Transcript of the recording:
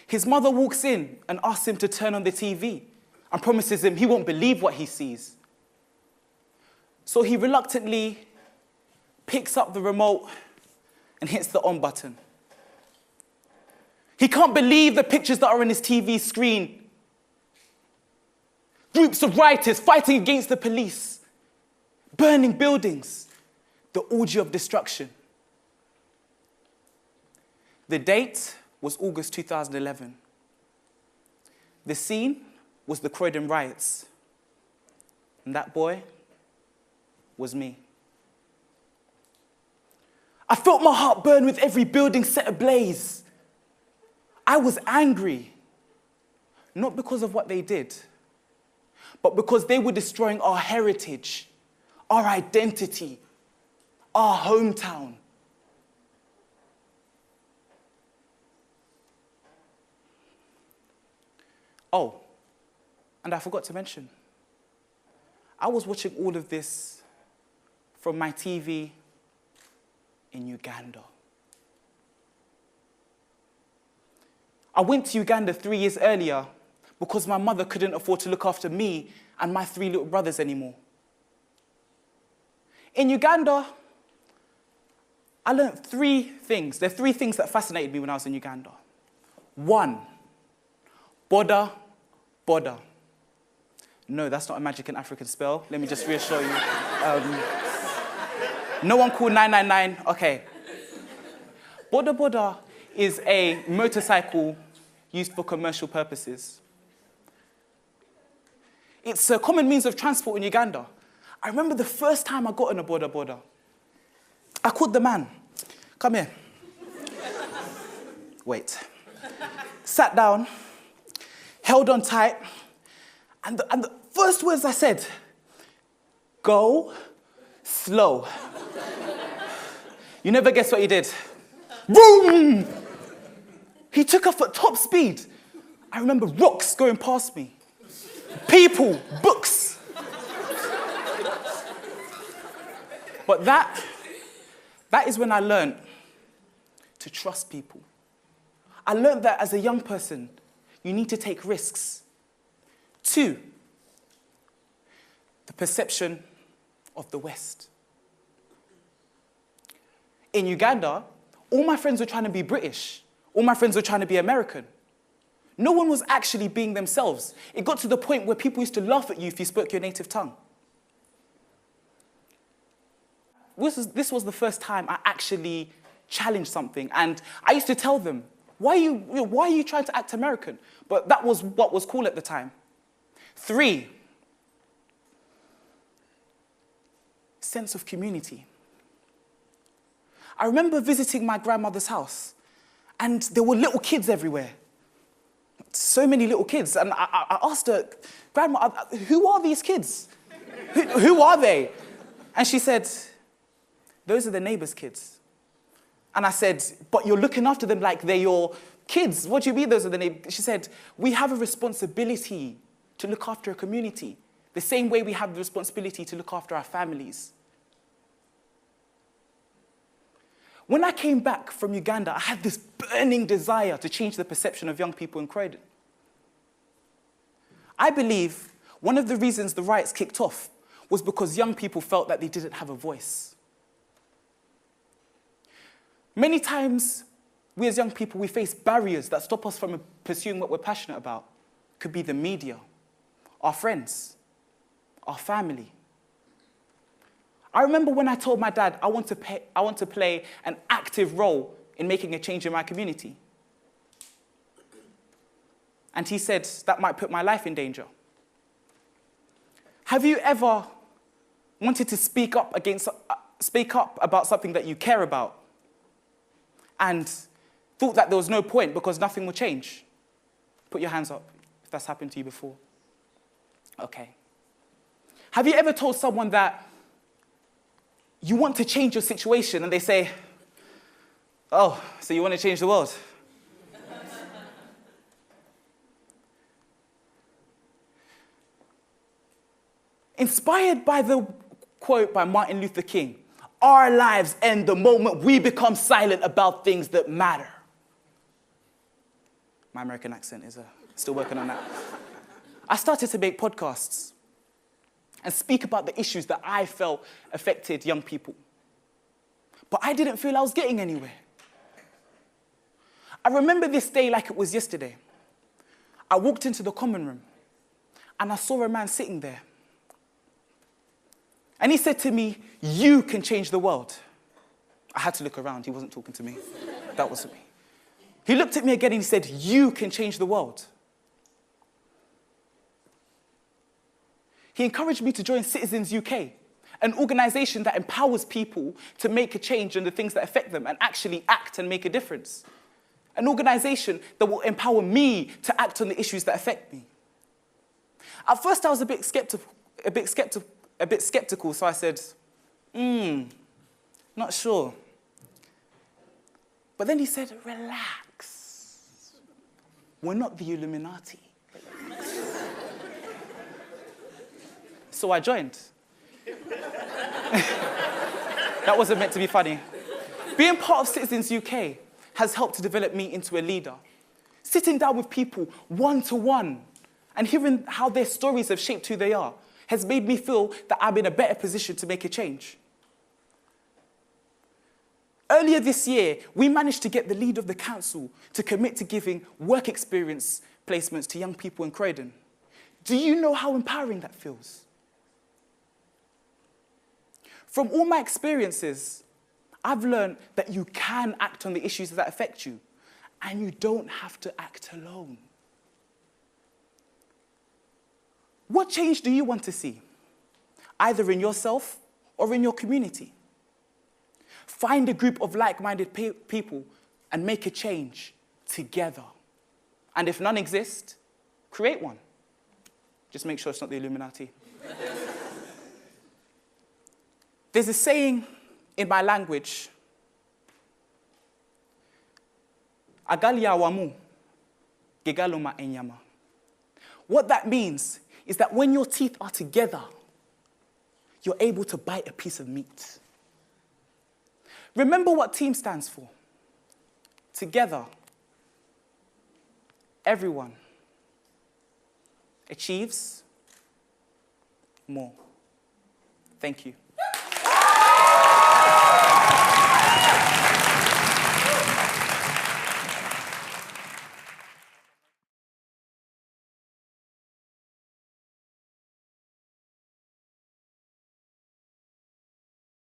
His mother walks in and asks him to turn on the TV and promises him he won't believe what he sees. So he reluctantly picks up the remote and hits the on button. He can't believe the pictures that are on his TV screen. Groups of rioters fighting against the police, burning buildings, the orgy of destruction. The date was August 2011. The scene was the Croydon riots. And that boy was me. I felt my heart burn with every building set ablaze. I was angry, not because of what they did, but because they were destroying our heritage, our identity, our hometown. Oh, and I forgot to mention, I was watching all of this from my TV in Uganda. I went to Uganda 3 years earlier because my mother couldn't afford to look after me and my 3 little brothers anymore. In Uganda, I learned 3 things. There are 3 things that fascinated me when I was in Uganda. 1, boda, boda. No, that's not a magic and African spell. Let me just reassure you. No one called 999. Okay. Boda boda is a motorcycle used for commercial purposes. It's a common means of transport in Uganda. I remember the first time I got on a boda boda. I called the man. Come here. Wait. Sat down, held on tight, and the first words I said, go slow. You never guess what he did. Boom! He took off at top speed. I remember rocks going past me. People, books. But that is when I learned to trust people. I learned that as a young person, you need to take risks. 2, the perception of the West. In Uganda, all my friends were trying to be British. All my friends were trying to be American. No one was actually being themselves. It got to the point where people used to laugh at you if you spoke your native tongue. This was the first time I actually challenged something, and I used to tell them, why are you trying to act American? But that was what was cool at the time. 3, sense of community. I remember visiting my grandmother's house, and there were little kids everywhere. So many little kids. And I asked her, Grandma, who are these kids? Who are they? And she said, those are the neighbor's kids. And I said, but you're looking after them like they're your kids. What do you mean those are the neighbors? She said, we have a responsibility to look after a community, the same way we have the responsibility to look after our families. When I came back from Uganda, I had this burning desire to change the perception of young people in Croydon. I believe one of the reasons the riots kicked off was because young people felt that they didn't have a voice. Many times, we as young people, we face barriers that stop us from pursuing what we're passionate about. It could be the media, our friends, our family. I remember when I told my dad I want to play an active role in making a change in my community. And he said that might put my life in danger. Have you ever wanted to speak up about something that you care about and thought that there was no point because nothing will change? Put your hands up if that's happened to you before. Okay. Have you ever told someone that you want to change your situation and they say, oh, so you want to change the world? Inspired by the quote by Martin Luther King, our lives end the moment we become silent about things that matter. My American accent is still working on that. I started to make podcasts and speak about the issues that I felt affected young people. But I didn't feel I was getting anywhere. I remember this day like it was yesterday. I walked into the common room and I saw a man sitting there. And he said to me, "You can change the world." I had to look around. He wasn't talking to me. That wasn't me. He looked at me again and he said, "You can change the world." He encouraged me to join Citizens UK, an organization that empowers people to make a change on the things that affect them and actually act and make a difference. An organization that will empower me to act on the issues that affect me. At first, I was a bit skeptical, so I said, not sure. But then he said, "Relax. We're not the Illuminati." So I joined. That wasn't meant to be funny. Being part of Citizens UK has helped to develop me into a leader. Sitting down with people one-to-one and hearing how their stories have shaped who they are has made me feel that I'm in a better position to make a change. Earlier this year, we managed to get the leader of the council to commit to giving work experience placements to young people in Croydon. Do you know how empowering that feels? From all my experiences, I've learned that you can act on the issues that affect you, and you don't have to act alone. What change do you want to see, either in yourself or in your community? Find a group of like-minded people and make a change together. And if none exist, create one. Just make sure it's not the Illuminati. There's a saying in my language, "Agalia wamu, gegaloma enyama." What that means is that when your teeth are together, you're able to bite a piece of meat. Remember what TEAM stands for. Together, everyone achieves more. Thank you.